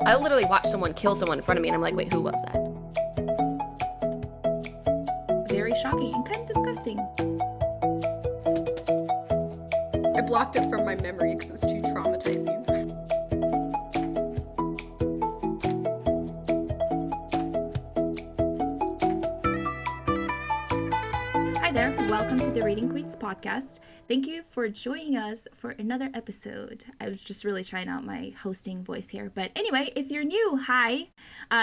I literally watched someone kill someone in front of me, and I'm like, wait, who was that? Very shocking and kind of disgusting. I blocked it from my memory because it was too traumatizing. Hi there, welcome to the Reading Queens podcast. Thank you for joining us for another episode. I was just really trying out my hosting voice here. But anyway, if you're new, hi.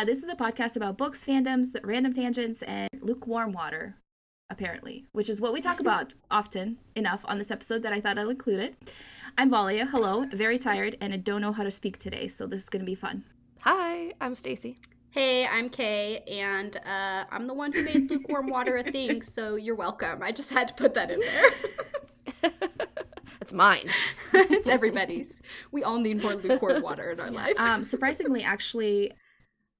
This is a podcast about books, fandoms, random tangents, and lukewarm water, apparently, which is what we talk about often enough on this episode that I thought I'd include it. I'm Valia, hello, very tired, and I don't know how to speak today, so this is going to be fun. Hi, I'm Stacey. Hey, I'm Kay, and I'm the one who made lukewarm water a thing, so you're welcome. I just had to put that in there. It's mine. It's everybody's. We all need more lukewarm water in our life. Surprisingly, actually,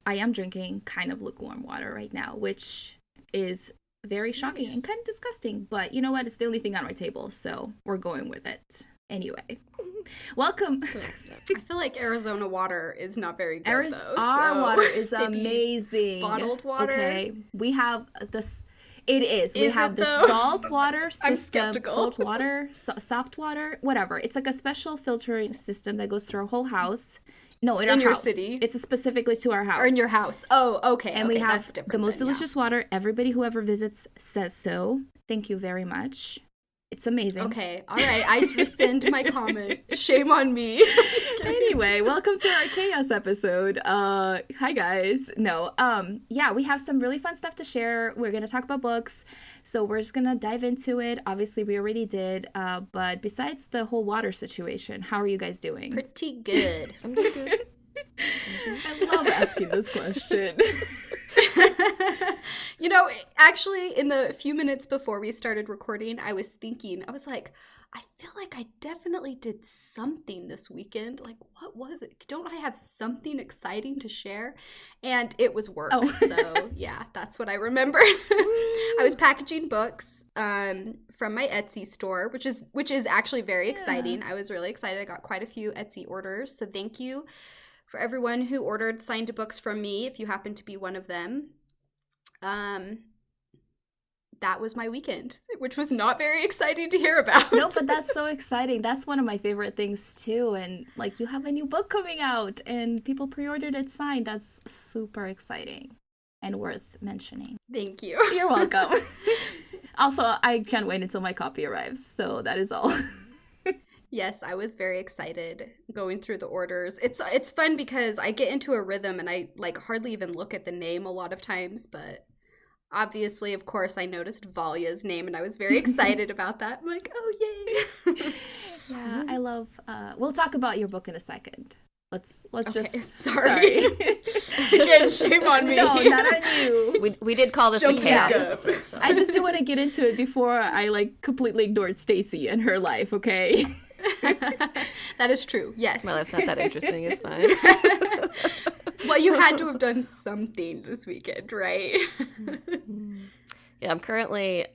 I am drinking kind of lukewarm water right now, which is very shocking and kind of disgusting. But you know what? It's the only thing on my table, so we're going with it. Anyway, welcome. I feel like Arizona water is not very good, though. Our so water is amazing. Bottled water? Okay, we have this. It is. We Is have it, the though? salt water I'm system, skeptical. salt water, soft water, whatever. It's like a special filtering system that goes through our whole house. No, in our your house. city? It's specifically to our house. Or in your house. Oh, okay. And okay, we have that's different the most then, yeah. delicious water. Everybody who ever visits says so. Thank you very much. It's amazing. Okay, all right. I rescind my comment. Shame on me. Anyway, welcome to our chaos episode. Hi guys. Yeah, we have some really fun stuff to share. We're gonna talk about books, so we're just gonna dive into it. Obviously, we already did. But besides the whole water situation, how are you guys doing? Pretty good. I'm doing good. I love asking this question. You know, actually, in the few minutes before we started recording, I was like, I feel like I definitely did something this weekend. Like, what was it? Don't I have something exciting to share? And it was work. Oh. So, yeah, that's what I remembered. I was packaging books from my Etsy store, which is actually very exciting. I was really excited. I got quite a few Etsy orders. So thank you for everyone who ordered signed books from me, if you happen to be one of them. That was my weekend, which was not very exciting to hear about. No, but that's so exciting. That's one of my favorite things too. And like, you have a new book coming out and people pre-ordered it signed. That's super exciting and worth mentioning. Thank you. You're welcome. Also, I can't wait until my copy arrives. So that is all. Yes, I was very excited going through the orders. It's fun because I get into a rhythm and I like hardly even look at the name a lot of times, but obviously, of course, I noticed Valia's name and I was very excited about that. I'm like, oh, yay. Yeah, I love, we'll talk about your book in a second. Let's Okay, just, sorry. Again, shame on me. No, not on you. We did call this the Jumping chaos up. episode. So. I just didn't want to get into it before I like completely ignored Stacey and her life, okay? That is true, yes. My life's not that interesting. It's fine. Well, you had to have done something this weekend, right? Yeah, I'm currently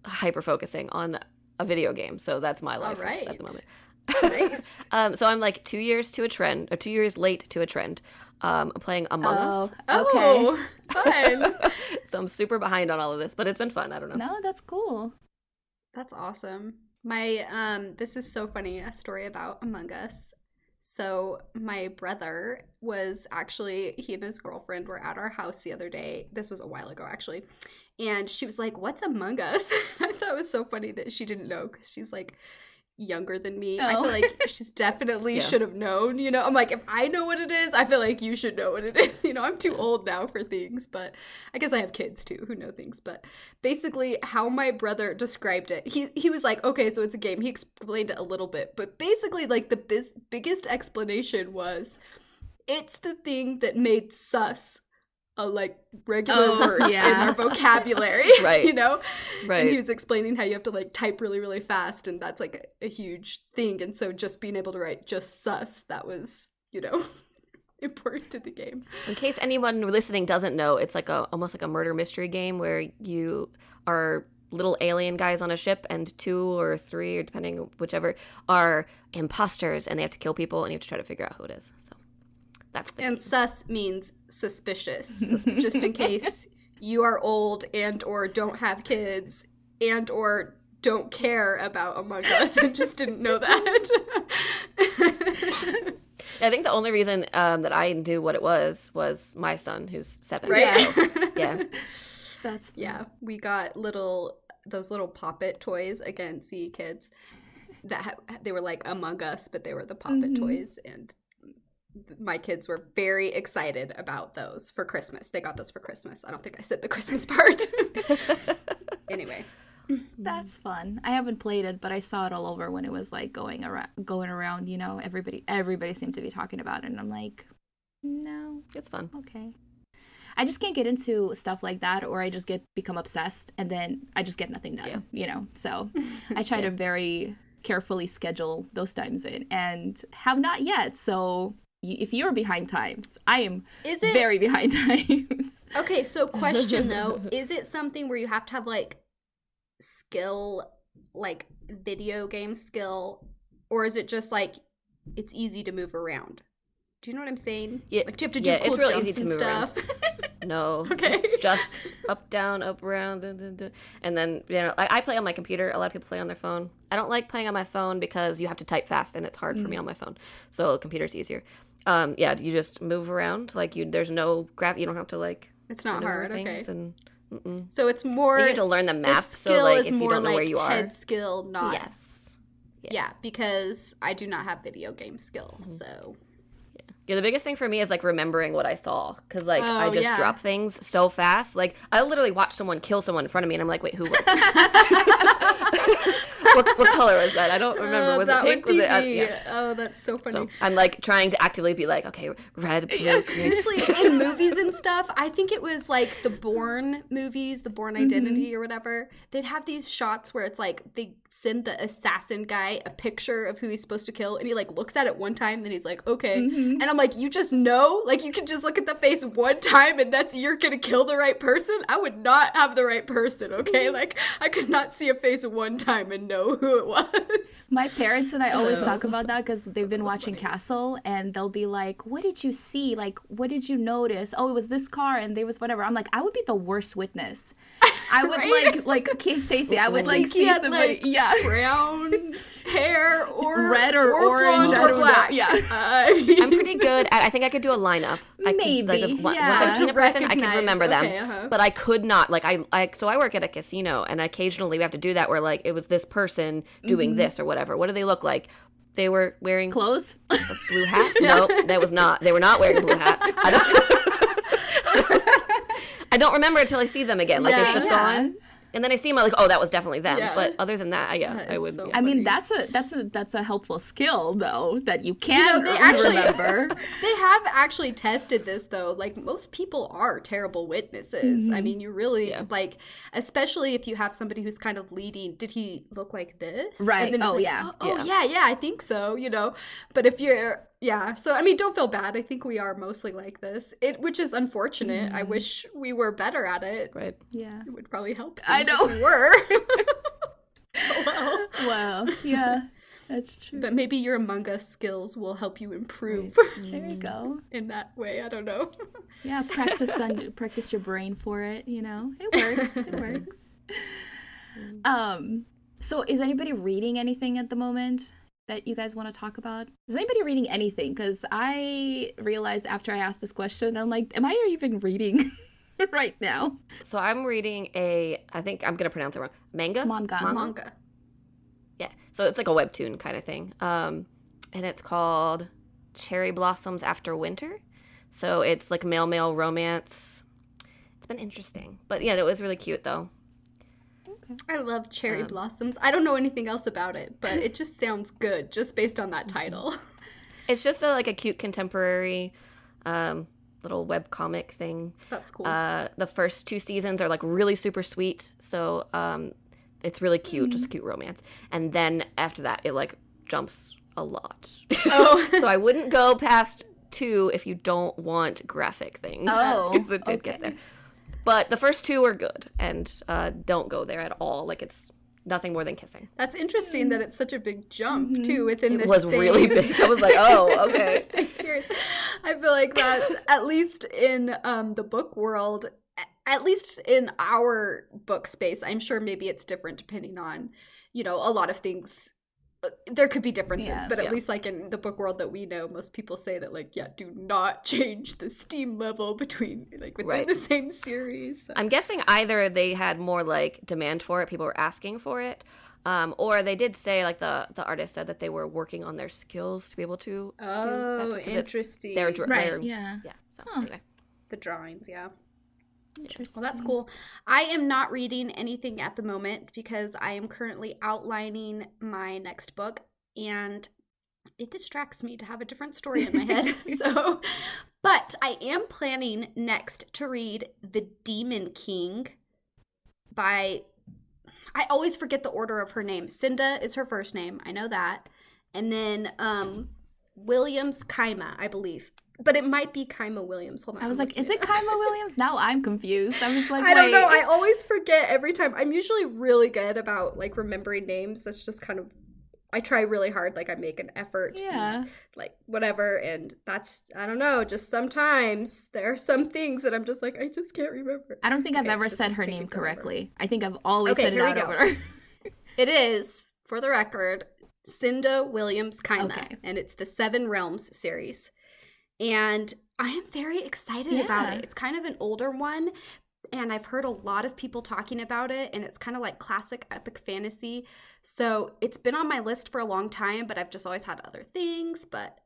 hyper-focusing on a video game, so that's my life at the moment. Nice. So I'm like 2 years to a trend, or 2 years late to a trend. I'm playing Among Us. Oh, fun. So I'm super behind on all of this, but it's been fun. I don't know. No, that's cool. That's awesome. This is so funny, a story about Among Us. So my brother he and his girlfriend were at our house the other day. This was a while ago, actually. And she was like, "What's Among Us?" I thought it was so funny that she didn't know because she's like younger than me. I feel like she's definitely should have known, you know? I'm like, if I know what it is, I feel like you should know what it is. You know, I'm too old now for things, but I guess I have kids too who know things. But basically how my brother described it, he was like, okay, so it's a game. He explained it a little bit, but basically like the biggest explanation was it's the thing that made sus a like regular word in our vocabulary, Right. You know? Right. And he was explaining how you have to like type really, really fast, and that's like a huge thing. And so just being able to write just sus, that was, you know, important to the game. In case anyone listening doesn't know, it's like almost like a murder mystery game where you are little alien guys on a ship, and 2 or 3, or depending whichever, are imposters, and they have to kill people, and you have to try to figure out who it is. So That's the And key. sus means suspicious, just in case you are old and or don't have kids and or don't care about Among Us and just didn't know that. I think the only reason that I knew what it was my son, who's 7. Right? So, yeah. That's Yeah, we got those little Poppet toys, again, see kids, that they were like Among Us, but they were the Poppet toys, and my kids were very excited about those for Christmas. They got those for Christmas. I don't think I said the Christmas part. Anyway. That's fun. I haven't played it, but I saw it all over when it was like going around, you know, everybody seemed to be talking about it, and I'm like, no, It's fun. okay. I just can't get into stuff like that, or I just become obsessed, and then I just get nothing done, you know? So I try to very carefully schedule those times in, and have not yet. So if you're behind times, I am very behind times. Okay, so question though, is it something where you have to have like skill, like video game skill, or is it just like it's easy to move around? Do you know what I'm saying? Yeah, like, do you have to do cool it's really jumps easy to and move stuff? No, Okay. it's just up, down, up, around, and then, you know, I play on my computer. A lot of people play on their phone. I don't like playing on my phone because you have to type fast, and it's hard for me on my phone. So computer's easier. Yeah, you just move around. Like, there's no you don't have to, like, It's not maneuver hard, things, okay. and So it's more, you need to learn the map. the So, skill like, is if you more don't know like where you are, head skill, not yes, yeah, because I do not have video game skill, so yeah. The biggest thing for me is like remembering what I saw, because like I just yeah. drop things so fast. Like I literally watched someone kill someone in front of me, and I'm like, wait, who was that? what color was that? I don't remember. Was it that pink? would be Was it? me. Yeah. Oh, that's so funny. So I'm like trying to actively be like, okay, red, blue, green. Seriously, in movies and stuff, I think it was like the Bourne movies, the Bourne Identity or whatever. They'd have these shots where it's like they send the assassin guy a picture of who he's supposed to kill, and he like looks at it one time, then he's like, okay. And I'm like, you just know? Like you can just look at the face one time and you're gonna kill the right person? I would not have the right person, okay? Like I could not see a face one time and know who it was. My parents and I always talk about that because they've been watching Castle, and they'll be like, what did you see? Like, what did you notice? Oh, it was this car and there was whatever. I'm like, I would be the worst witness. I would Right? like Stacey, I would like Like, he see had, somebody, like, brown hair or red or orange, blonde I or don't know. black. Yeah. I'm pretty good at. I think I could do a lineup. Maybe, Once yeah. I've seen a person, I can Recognize, remember okay, them. But I could not. Like so I work at a casino, and occasionally we have to do that where like it was this person doing this or whatever. What do they look like? They were wearing Clothes? a blue hat. No, that was not. They were not wearing a blue hat. I don't remember until I see them again. Like it's just gone. And then I see them, I'm like, oh, that was definitely them. Yeah. But other than that, That I is would. so I mean, funny. that's a helpful skill though, that you can they actually remember. They have actually tested this though. Like most people are terrible witnesses. I mean, you really like, especially if you have somebody who's kind of leading. Did he look like this? Right. And then it's Oh, like, yeah. Oh yeah, I think so. You know, but if you're so I mean, don't feel bad. I think we are mostly like this. Which is unfortunate. I wish we were better at it. Right. Yeah. It would probably help. I things know. if we were. Oh, well. Well, yeah, that's true. But maybe your Among Us skills will help you improve There you go. in that way. I don't know. Yeah, practice your brain for it, you know. It works. It works. So is anybody reading anything at the moment that you guys want to talk about? Is anybody reading anything? Because I realized after I asked this question, I'm like, am I even reading right now? So I'm reading I think I'm going to pronounce it wrong. Manga? Manga. Yeah. So it's like a webtoon kind of thing. And it's called Cherry Blossoms After Winter. So it's like male romance. It's been interesting. But yeah, it was really cute though. I love cherry blossoms. I don't know anything else about it, but it just sounds good just based on that title. It's just like a cute contemporary little web comic thing. That's cool. The first 2 seasons are like really super sweet. So it's really cute, just a cute romance. And then after that, it like jumps a lot. Oh. So I wouldn't go past 2 if you don't want graphic things. Oh, Because it did get there. But the first 2 are good, and don't go there at all. Like it's nothing more than kissing. That's interesting that it's such a big jump, too, within It this was really big. I was like, oh, okay. same series. I feel like that's, at least in the book world, at least in our book space, I'm sure maybe it's different depending on, you know, a lot of things. There could be differences, but at least like in the book world that we know, most people say that like, yeah, do not change the steam level between like within the same series. So. I'm guessing either they had more like demand for it, people were asking for it, or they did say like the artist said that they were working on their skills to be able to. Oh, interesting. Yeah. So anyway, the drawings, yeah. Interesting. Well, that's cool. I am not reading anything at the moment because I am currently outlining my next book, and it distracts me to have a different story in my head. But I am planning next to read The Demon King by, I always forget the order of her name. Cinda is her first name. I know that. And then Williams Kaima, I believe. But it might be Kaima Williams. Hold on. I was like, is it Kaima Williams? Now I'm confused. I was like, I don't know. I always forget every time. I'm usually really good about like remembering names. That's just kind of, I try really hard. Like I make an effort. Yeah. Like whatever. And that's, I don't know. Just sometimes there are some things that I'm just like, I just can't remember. I don't think I've ever said her name correctly. I think I've always said it out over. It is, for the record, Cinda Williams Kaima. And it's the Seven Realms series. And I am very excited about it. It's kind of an older one, and I've heard a lot of people talking about it, and it's kind of like classic epic fantasy. So it's been on my list for a long time, but I've just always had other things, but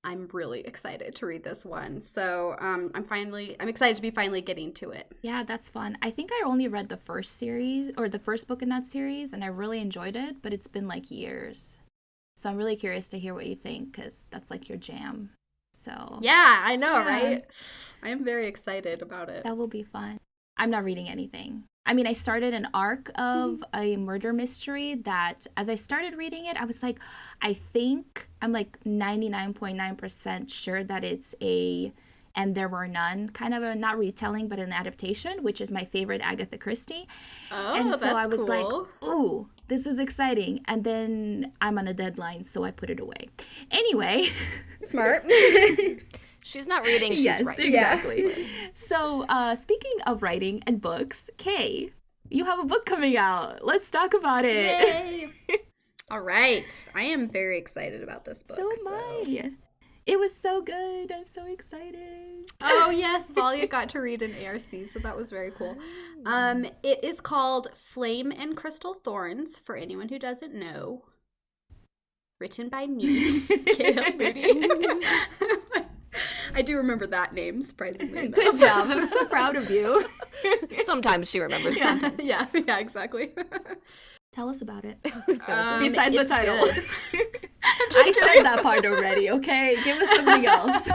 I'm really excited to read this one. So I'm excited to be finally getting to it. Yeah, that's fun. I think I only read the first series, or the first book in that series, and I really enjoyed it, but it's been like years. So I'm really curious to hear what you think, because that's like your jam. So yeah, I know, right? I am very excited about it. That will be fun. I'm not reading anything. I mean, I started an arc of a murder mystery that as I started reading it, I was like, I think I'm like 99.9% sure that it's a And There Were None, kind of a not retelling, but an adaptation, which is my favorite Agatha Christie. Oh, and so that's I was cool. like, ooh, this is exciting. And then I'm on a deadline, so I put it away. Anyway. Smart. She's not reading, she's writing. Exactly. Yeah. So speaking of writing and books, Kay, you have a book coming out. Let's talk about it. Yay. All right. I am very excited about this book. So am I. It was so good. I'm so excited. Oh, yes. Valia got to read an ARC, so that was very cool. It is called Flame and Crystal Thorns, for anyone who doesn't know. Written by me, Kayla Moody. I do remember that name, surprisingly enough. Good job. I'm so proud of you. Sometimes she remembers. Yeah, exactly. Tell us about it. Besides the title. I said that part already, okay? Give us something else.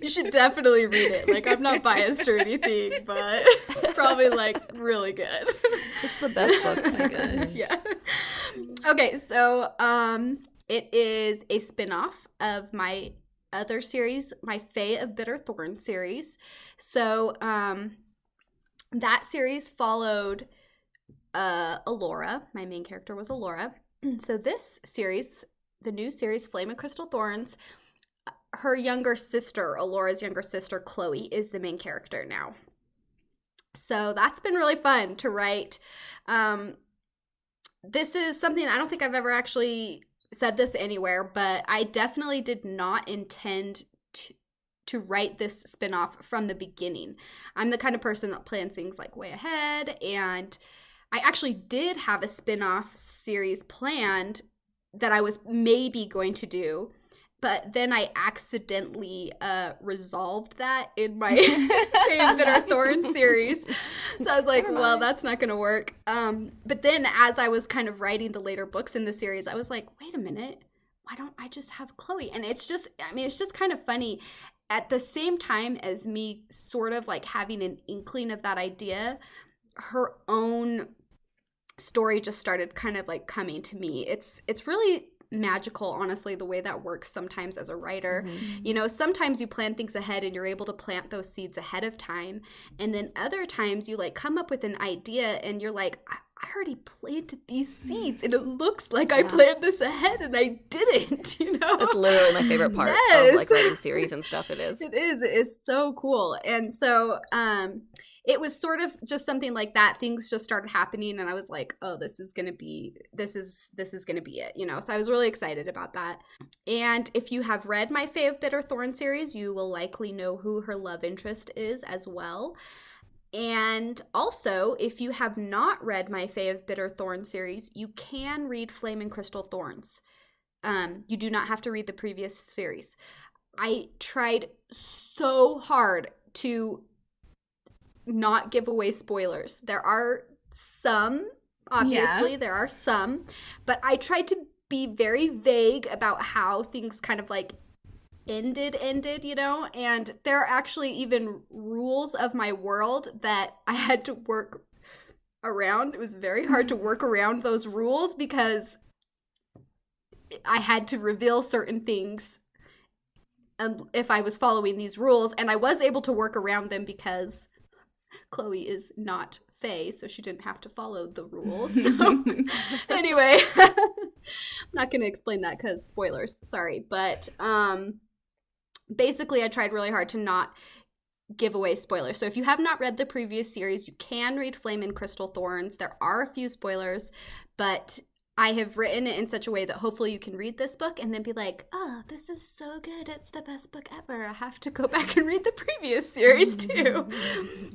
You should definitely read it. Like, I'm not biased or anything, but it's probably, like, really good. It's the best book. Oh my gosh. Yeah. Okay, so it is a spin-off of my other series, my Fae of Bitter Thorn series. So that series followed Allura. My main character was Allura. So this series, the new series, Flame and Crystal Thorns, her younger sister, Allura's younger sister, Chloe, is the main character now. So that's been really fun to write. This is something, I don't think I've ever actually said this anywhere, but I definitely did not intend to write this spinoff from the beginning. I'm the kind of person that plans things like way ahead, and I actually did have a spinoff series planned that I was maybe going to do, but then I accidentally resolved that in my Fame Bitter Thorn series. So I was like, well, that's not going to work. But then as I was kind of writing the later books in the series, I was like, wait a minute, why don't I just have Chloe? And it's just kind of funny. At the same time as me sort of like having an inkling of that idea, her own story just started kind of like coming to me. It's really magical, honestly, the way that works sometimes as a writer. You know, sometimes you plan things ahead and you're able to plant those seeds ahead of time. And then other times you like come up with an idea and you're like, I already planted these seeds and it looks like I planned this ahead and I didn't, you know? That's literally my favorite part of like writing series and stuff. It is. It is. It is so cool. And so it was sort of just something like that. Things just started happening and I was like, oh, this is going to be it, you know? So I was really excited about that. And if you have read my Fae of Bitter Thorn series, you will likely know who her love interest is as well. And also, if you have not read my Fae of Bitter Thorn series, you can read Flame and Crystal Thorns. You do not have to read the previous series. I tried so hard to not give away spoilers. There are some, obviously, there are some, but I tried to be very vague about how things kind of like ended, you know, and there are actually even rules of my world that I had to work around. It was very hard to work around those rules because I had to reveal certain things if I was following these rules, and I was able to work around them because Chloe is not Fae, so she didn't have to follow the rules. So anyway, I'm not going to explain that because spoilers, sorry, but basically I tried really hard to not give away spoilers. So if you have not read the previous series, you can read Flame and Crystal Thorns. There are a few spoilers, but I have written it in such a way that hopefully you can read this book and then be like, oh, this is so good. It's the best book ever. I have to go back and read the previous series too.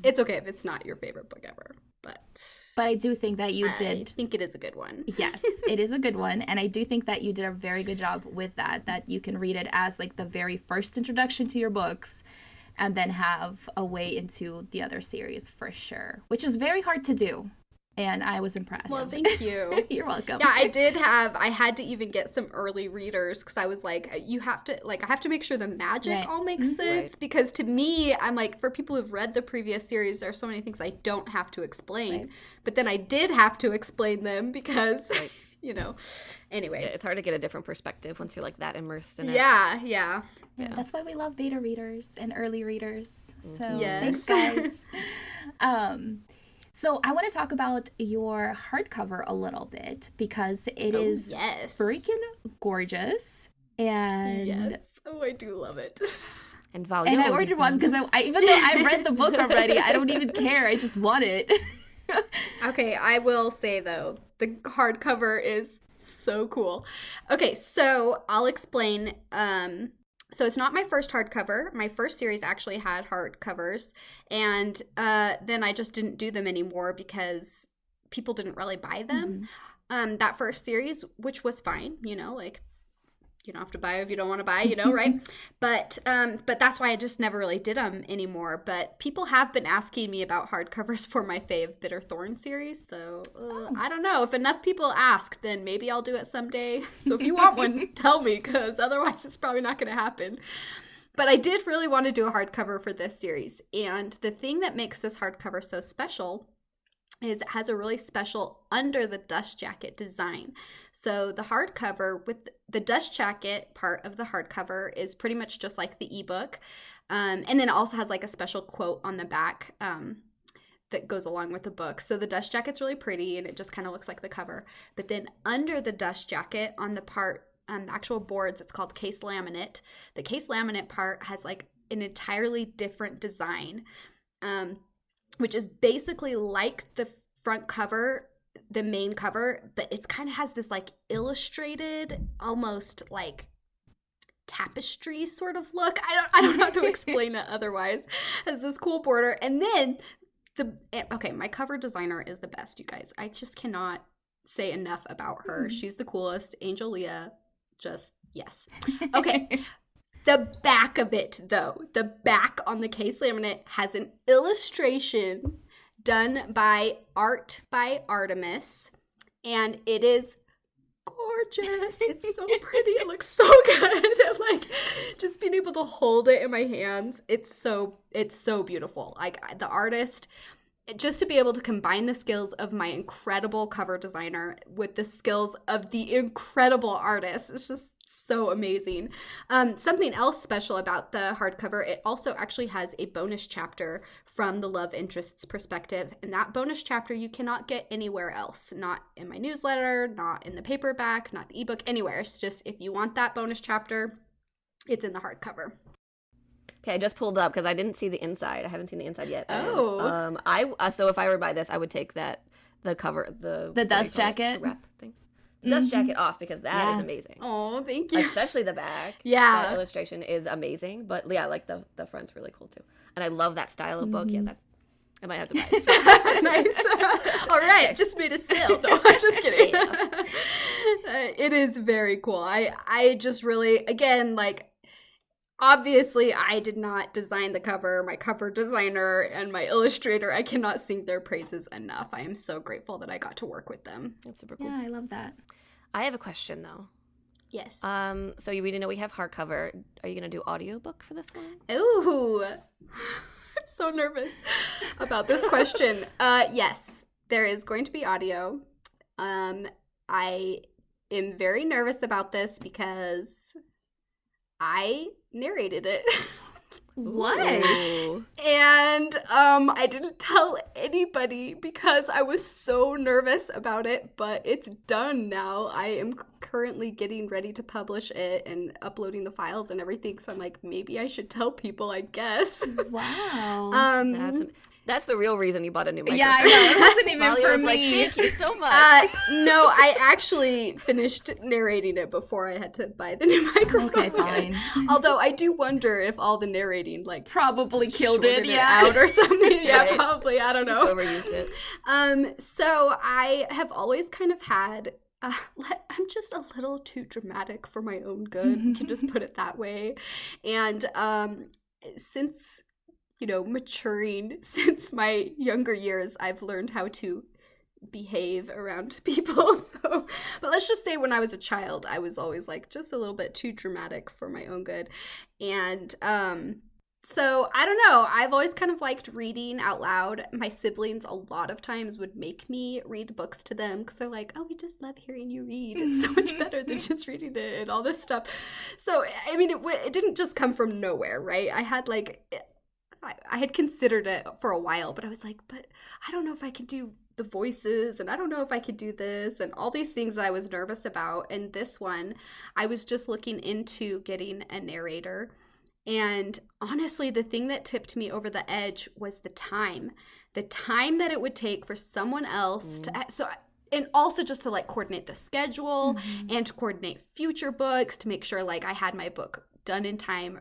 It's okay if it's not your favorite book ever, but I do think that you did. I think it is a good one. Yes, it is a good one. And I do think that you did a very good job with that you can read it as like the very first introduction to your books and then have a way into the other series for sure, which is very hard to do. And I was impressed. Well, thank you. You're welcome. Yeah, I had to even get some early readers because I was like, I have to make sure the magic all makes sense. Right. Because to me, I'm like, for people who've read the previous series, there are so many things I don't have to explain. Right. But then I did have to explain them because, you know, anyway. It's hard to get a different perspective once you're like that immersed in it. Yeah. That's why we love beta readers and early readers. So yes. Thanks, guys. So I want to talk about your hardcover a little bit because it is freaking gorgeous. And yes. Oh, I do love it. And Valia. And I ordered one because I even though I read the book already, I don't even care. I just want it. Okay, I will say though, the hardcover is so cool. Okay, so I'll explain. So it's not my first hardcover. My first series actually had hardcovers, and then I just didn't do them anymore because people didn't really buy them. That first series, which was fine, you know, like you don't have to buy if you don't want to buy, you know, right? But that's why I just never really did them anymore. But people have been asking me about hardcovers for my Fae of Bitter Thorn series. So I don't know. If enough people ask, then maybe I'll do it someday. So if you want one, tell me, because otherwise it's probably not going to happen. But I did really want to do a hardcover for this series. And the thing that makes this hardcover so special is it has a really special under the dust jacket design. So the hardcover with the dust jacket part of the hardcover is pretty much just like the ebook. And then it also has like a special quote on the back that goes along with the book. So the dust jacket's really pretty and it just kind of looks like the cover. But then under the dust jacket on the part, the actual boards, it's called case laminate. The case laminate part has like an entirely different design. Which is basically like the front cover, the main cover, but it's kind of has this like illustrated, almost like tapestry sort of look. I don't know how to explain it otherwise. It has this cool border, and then my cover designer is the best, you guys. I just cannot say enough about her. She's the coolest. Angel Leah, just yes. Okay. The back of it, though, the back on the case laminate has an illustration done by Art by Artemis, and it is gorgeous. It's so pretty. It looks so good. And, like, just being able to hold it in my hands, it's so beautiful. Like, the artist just to be able to combine the skills of my incredible cover designer with the skills of the incredible artist, it's just so amazing. Something else special about the hardcover, it also actually has a bonus chapter from the love interest's perspective. And that bonus chapter you cannot get anywhere else. Not in my newsletter, not in the paperback, not the ebook, anywhere. It's just, if you want that bonus chapter, it's in the hardcover. Okay, I just pulled up because I didn't see the inside. I haven't seen the inside yet. Oh. And, so if I were to buy this, I would take the cover, the dust jacket, the wrap thing, dust jacket off, because that is amazing. Oh, thank you. Especially the back. Yeah, that illustration is amazing. But yeah, like the front's really cool too. And I love that style of book. Yeah, I might have to buy it. Nice. All right, just made a sale. No, I'm just kidding. It is very cool. I just really, again, like, obviously, I did not design the cover. My cover designer and my illustrator, I cannot sing their praises enough. I am so grateful that I got to work with them. That's super cool. Yeah, I love that. I have a question, though. Yes. So we know we have hardcover. Are you going to do audiobook for this one? Ooh. I'm so nervous about this question. Yes, there is going to be audio. I am very nervous about this because I narrated it. What? And I didn't tell anybody because I was so nervous about it, but it's done now. I am currently getting ready to publish it and uploading the files and everything, so I'm like, maybe I should tell people, I guess. Wow. That's the real reason you bought a new microphone. Yeah, I know. It wasn't even Valia for was me. Like, thank you so much. No, I actually finished narrating it before I had to buy the new microphone. Okay, fine. Although I do wonder if all the narrating, like, Probably killed it, out or something. Yeah, Right. probably. I don't know. Just overused it. So I have always kind of had, I'm just a little too dramatic for my own good. We can just put it that way. And since, maturing since my younger years, I've learned how to behave around people. So, but let's just say when I was a child, I was always like just a little bit too dramatic for my own good. And so I don't know. I've always kind of liked reading out loud. My siblings a lot of times would make me read books to them because they're like, oh, we just love hearing you read. It's so much better than just reading it and all this stuff. So, I mean, it didn't just come from nowhere, right? I had considered it for a while, but I was like, but I don't know if I can do the voices, and I don't know if I could do this, and all these things that I was nervous about. And this one, I was just looking into getting a narrator. And honestly, the thing that tipped me over the edge was the time that it would take for someone else and also just to like coordinate the schedule and to coordinate future books to make sure like I had my book done in time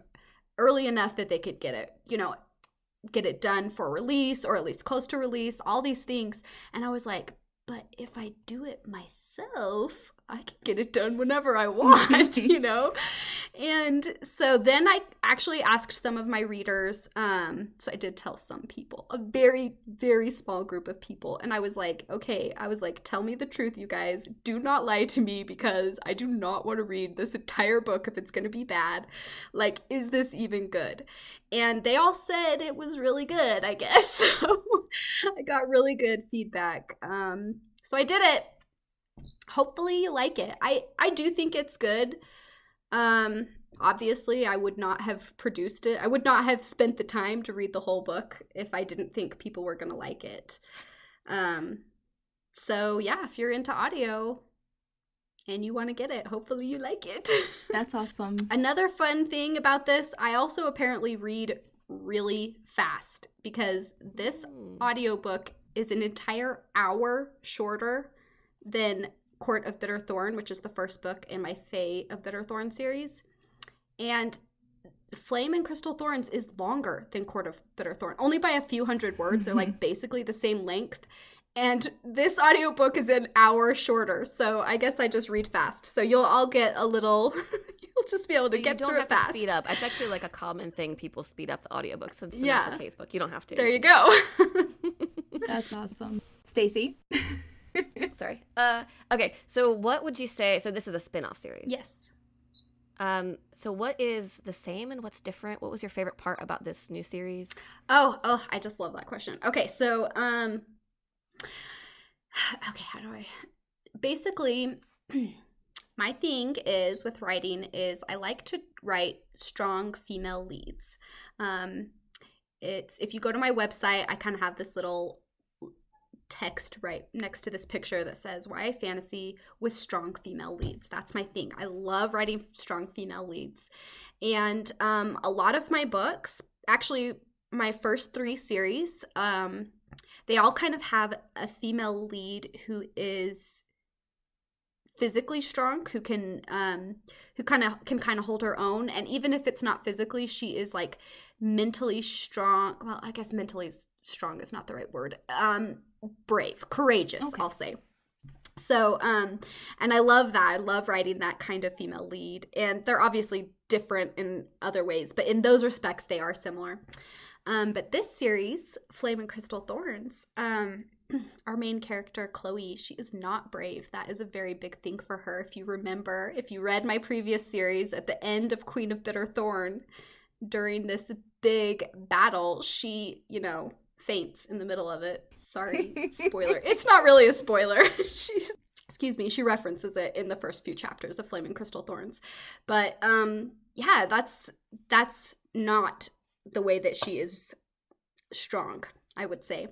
early enough that they could get it done for release or at least close to release, all these things. And I was like, but if I do it myself, I can get it done whenever I want, And so then I actually asked some of my readers, so I did tell some people, a very, very small group of people. And I was like, okay, tell me the truth, you guys. Do not lie to me because I do not want to read this entire book if it's going to be bad. Like, is this even good? And they all said it was really good, I guess. So I got really good feedback. So I did it. Hopefully you like it. I do think it's good. Obviously, I would not have produced it. I would not have spent the time to read the whole book if I didn't think people were going to like it. So yeah, if you're into audio and you want to get it, hopefully you like it. That's awesome. Another fun thing about this, I also apparently read really fast because this audiobook is an entire hour shorter than Court of Bitter Thorn, which is the first book in my Fae of Bitter Thorn series. And Flame and Crystal Thorns is longer than Court of Bitter Thorn, only by a few hundred words. They're like basically the same length. And this audiobook is an hour shorter. So I guess I just read fast. So you'll all get a little, you'll just be able to get through it fast. You don't have to speed up. It's actually like a common thing. People speed up the audiobooks. It's not the casebook. You don't have to. There you go. That's awesome. Stacey? Sorry. Okay, so what would you say? So this is a spin-off series. Yes. So what is the same and what's different? What was your favorite part about this new series? Oh, I just love that question. Okay, so okay, how do I basically my thing is with writing is I like to write strong female leads. It's if you go to my website, I kind of have this little text right next to this picture that says YA fantasy with strong female leads. That's my thing. I love writing strong female leads. And a lot of my books, actually my first 3 series, they all kind of have a female lead who is physically strong, who can kind of hold her own, and even if it's not physically, she is like mentally strong. Well, I guess mentally strong is not the right word. Brave, courageous, okay. I'll say. So, and I love that. I love writing that kind of female lead, and they're obviously different in other ways, but in those respects, they are similar. But this series, Flame and Crystal Thorns, our main character, Chloe, she is not brave. That is a very big thing for her. If you remember, if you read my previous series, at the end of Queen of Bitter Thorn, during this big battle, she, faints in the middle of it. Sorry, spoiler. It's not really a spoiler. She references it in the first few chapters of Flame and Crystal Thorns. But yeah, that's not the way that she is strong, I would say.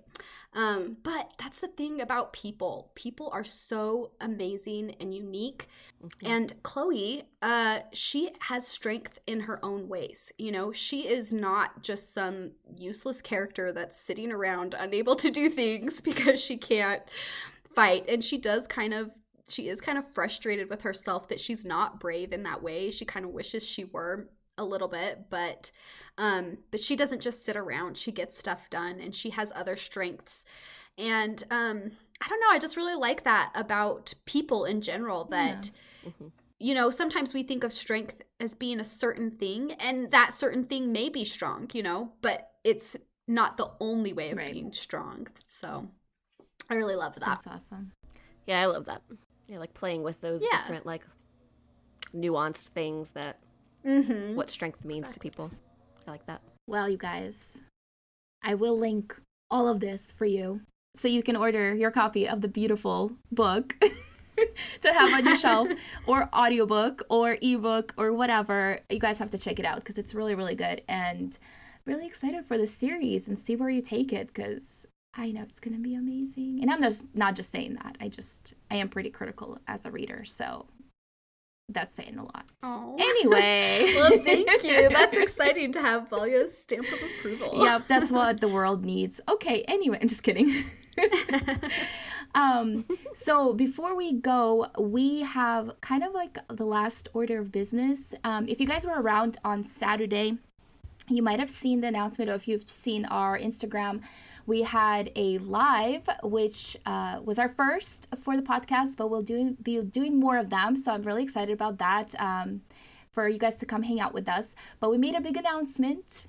But that's the thing about people. People are so amazing and unique. Mm-hmm. And Chloe, she has strength in her own ways. She is not just some useless character that's sitting around unable to do things because she can't fight. And she is kind of frustrated with herself that she's not brave in that way. She kind of wishes she were a little bit, but she doesn't just sit around. She gets stuff done, and she has other strengths. And I don't know, I just really like that about people in general, that sometimes we think of strength as being a certain thing, and that certain thing may be strong, but it's not the only way of being strong. So I really love that. That's awesome. Yeah, I love that. Yeah, like playing with those different, like, nuanced things that what strength means to people. I like that. Well, you guys, I will link all of this for you so you can order your copy of the beautiful book to have on your shelf, or audiobook or ebook or whatever. You guys have to check it out because it's really, really good, and really excited for the series and see where you take it, because I know it's going to be amazing. And I'm just not just saying that. I am pretty critical as a reader, so that's saying a lot. Oh. Anyway. Well, thank you. That's exciting to have Valia's stamp of approval. Yep, that's what the world needs. Okay, anyway, I'm just kidding. So before we go, we have kind of like the last order of business. If you guys were around on Saturday, you might have seen the announcement, or if you've seen our Instagram, we had a live, which was our first for the podcast, but we'll be doing more of them. So I'm really excited about that, for you guys to come hang out with us. But we made a big announcement,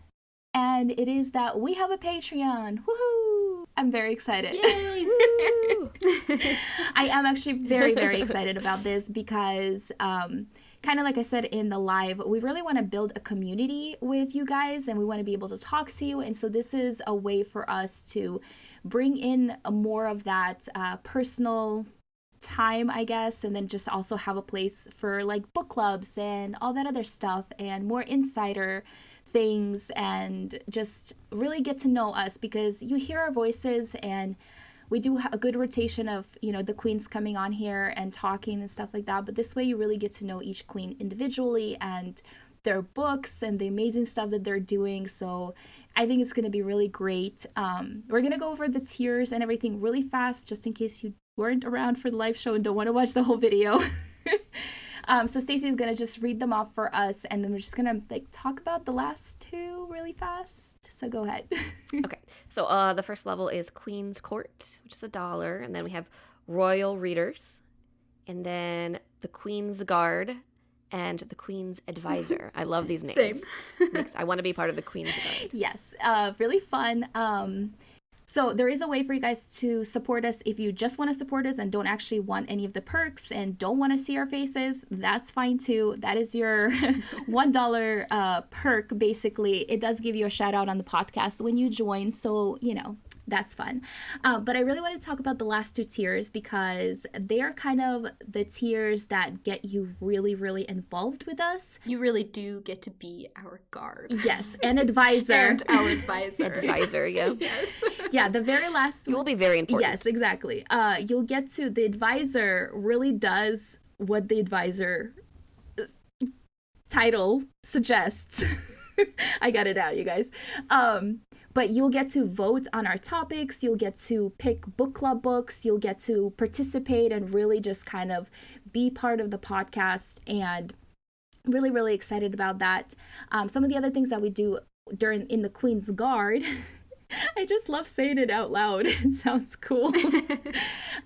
and it is that we have a Patreon. Woohoo! I'm very excited. Yay! Woo! I am actually very, very excited about this because kind of like I said in the live, we really want to build a community with you guys, and we want to be able to talk to you. And so this is a way for us to bring in more of that personal time, I guess, and then just also have a place for like book clubs and all that other stuff, and more insider things, and just really get to know us, because you hear our voices, and we do a good rotation of, the queens coming on here and talking and stuff like that. But this way you really get to know each queen individually and their books and the amazing stuff that they're doing. So I think it's going to be really great. We're going to go over the tiers and everything really fast, just in case you weren't around for the live show and don't want to watch the whole video. So Stacey is going to just read them off for us, and then we're just going to talk about the last two really fast. So go ahead. Okay. So the first level is Queen's Court, which is $1. And then we have Royal Readers, and then the Queen's Guard, and the Queen's Advisor. I love these names. Same. I want to be part of the Queen's Guard. Yes. Really fun. So there is a way for you guys to support us. If you just want to support us and don't actually want any of the perks and don't want to see our faces, that's fine too. That is your $1 perk, basically. It does give you a shout out on the podcast when you join. So, that's fun. But I really want to talk about the last 2 tiers because they are kind of the tiers that get you really, really involved with us. You really do get to be our guard. Yes, an advisor. And our advisor. Advisor, yeah. Yes. Yeah, the very last You will be very important. Yes, exactly. You'll get to, the advisor really does what the advisor title suggests. I got it out, you guys. But you'll get to vote on our topics. You'll get to pick book club books. You'll get to participate and really just kind of be part of the podcast. And really, really excited about that. Some of the other things that we do in the Queen's Guard. I just love saying it out loud. It sounds cool.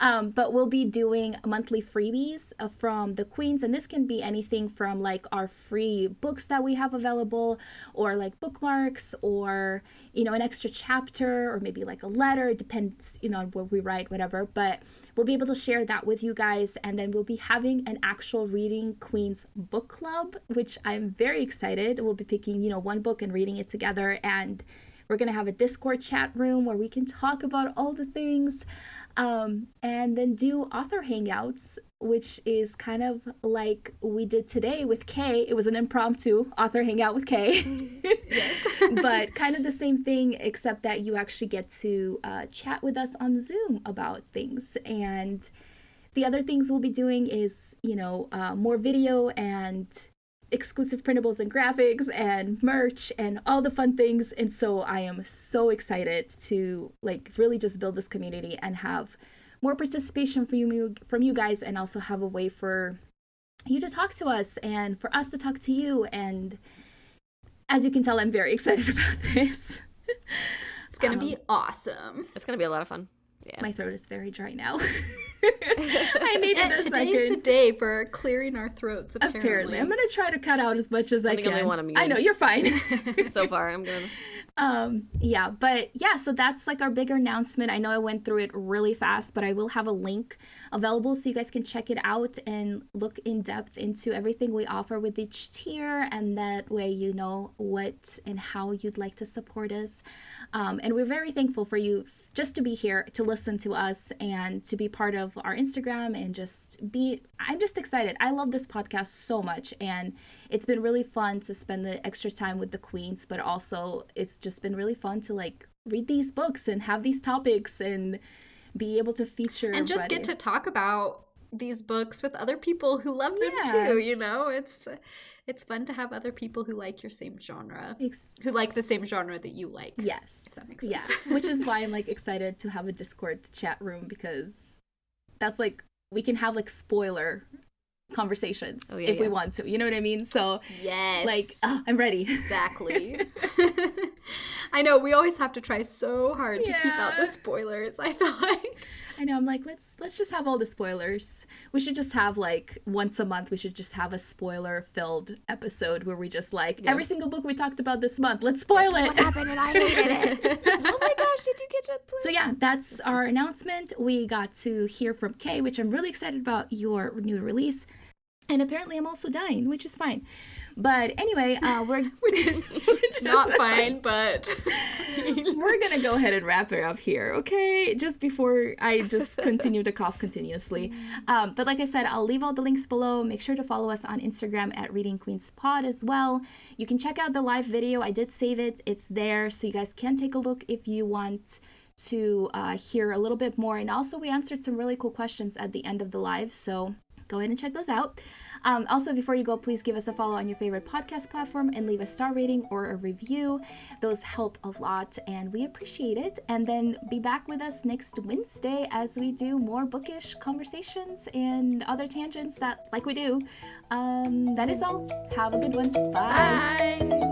But we'll be doing monthly freebies from the Queens. And this can be anything from like our free books that we have available, or like bookmarks, or, an extra chapter, or maybe like a letter. It depends, on what we write, whatever. But we'll be able to share that with you guys. And then we'll be having an actual Reading Queens book club, which I'm very excited. We'll be picking, one book and reading it together. And we're going to have a Discord chat room where we can talk about all the things, and then do author hangouts, which is kind of like we did today with Kay. It was an impromptu author hangout with Kay. Yes. But kind of the same thing, except that you actually get to chat with us on Zoom about things. And the other things we'll be doing is, more video and exclusive printables and graphics and merch and all the fun things. And so I am so excited to really just build this community and have more participation from you guys, and also have a way for you to talk to us and for us to talk to you. And as you can tell, I'm very excited about this. It's gonna be awesome. It's gonna be a lot of fun. Yeah. My throat is very dry now. I needed a second. Today's the day for clearing our throats, apparently. I'm going to try to cut out as much as I can. Only one I'm I know, you're fine. So far, I'm good. So that's like our bigger announcement. I know I went through it really fast, but I will have a link available so you guys can check it out and look in depth into everything we offer with each tier, and that way you know what and how you'd like to support us. And we're very thankful for you just to be here, to listen to us, and to be part of our Instagram, and I'm just excited. I love this podcast so much, and it's been really fun to spend the extra time with the Queens, but also it's just been really fun to read these books and have these topics and be able to feature and just get to talk about these books with other people who love them too. It's fun to have other people who like your same genre, who like the same genre that you like. Yes. If that makes sense. Yeah. Which is why I'm excited to have a Discord chat room, because that's we can have spoiler conversations if we want to. You know what I mean? So yes. I'm ready. Exactly. I know we always have to try so hard to keep out the spoilers, I feel like. I know, I'm let's just have all the spoilers. We should just have once a month, we should just have a spoiler filled episode where we just every single book we talked about this month, let's spoil it. What happened and I hated it. Oh my gosh, did you get your So yeah, that's our announcement. We got to hear from Kay, which I'm really excited about your new release. And apparently I'm also dying, which is fine. But anyway, we're which is not fine, but we're going to go ahead and wrap it up here, okay? Just before I just continue to cough continuously. But like I said, I'll leave all the links below. Make sure to follow us on Instagram at Reading Queens Pod as well. You can check out the live video. I did save it. It's there, so you guys can take a look if you want to hear a little bit more. And also, we answered some really cool questions at the end of the live, so go ahead and check those out. Also, before you go, please give us a follow on your favorite podcast platform and leave a star rating or a review. Those help a lot and we appreciate it. And then be back with us next Wednesday as we do more bookish conversations and other tangents that we do. That is all. Have a good one. Bye. Bye.